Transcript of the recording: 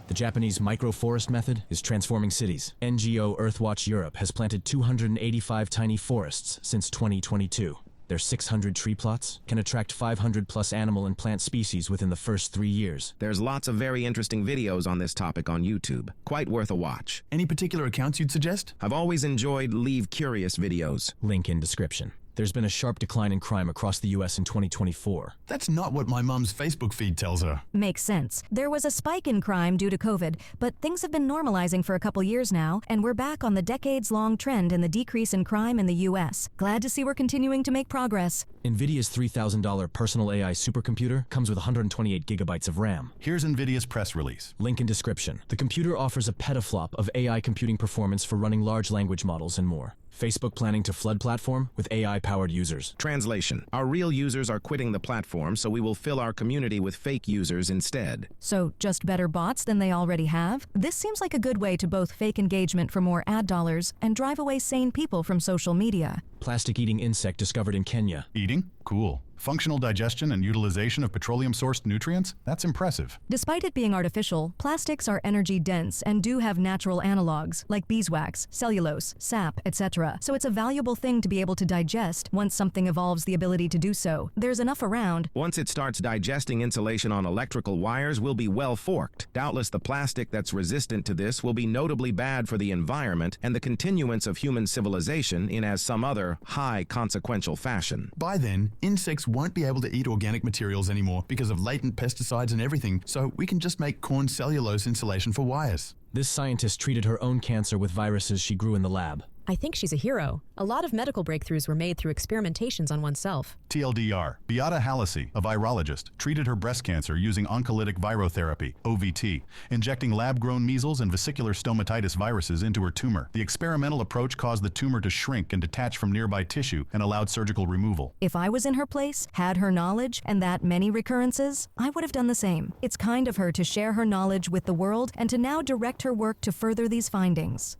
The Japanese microforest method is transforming cities. NGO Earthwatch Europe has planted 285 tiny forests since 2022. Their 600 tree plots can attract 500 plus animal and plant species within the first 3 years. There's lots of very interesting videos on this topic on YouTube. Quite worth a watch. Any particular accounts you'd suggest? I've always enjoyed Leave Curious videos. Link in description. There's been a sharp decline in crime across the US in 2024. That's not what my mum's Facebook feed tells her. Makes sense. There was a spike in crime due to COVID, but things have been normalizing for a couple years now, and we're back on the decades-long trend in the decrease in crime in the US. Glad to see we're continuing to make progress. Nvidia's $3,000 personal AI supercomputer comes with 128 gigabytes of RAM. Here's Nvidia's press release. Link in description. The computer offers a petaflop of AI computing performance for running large language models and more. Facebook planning to flood platform with AI-powered users. Translation. Our real users are quitting the platform, so we will fill our community with fake users instead. So, just better bots than they already have? This seems like a good way to both fake engagement for more ad dollars and drive away sane people from social media. Plastic-eating insect discovered in Kenya. Eating? Cool. Functional digestion and utilization of petroleum-sourced nutrients? That's impressive. Despite it being artificial, plastics are energy-dense and do have natural analogs, like beeswax, cellulose, sap, etc. So it's a valuable thing to be able to digest once something evolves the ability to do so. There's enough around. Once it starts digesting insulation on electrical wires, we'll be well forked. Doubtless the plastic that's resistant to this will be notably bad for the environment and the continuance of human civilization in as some other high consequential fashion. By then, insects won't be able to eat organic materials anymore because of latent pesticides and everything, so we can just make corn cellulose insulation for wires. This scientist treated her own cancer with viruses she grew in the lab. I think she's a hero. A lot of medical breakthroughs were made through experimentations on oneself. TLDR, Beata Halisi, a virologist, treated her breast cancer using oncolytic virotherapy, OVT, injecting lab-grown measles and vesicular stomatitis viruses into her tumor. The experimental approach caused the tumor to shrink and detach from nearby tissue and allowed surgical removal. If I was in her place, had her knowledge, and that many recurrences, I would have done the same. It's kind of her to share her knowledge with the world and to now direct her work to further these findings.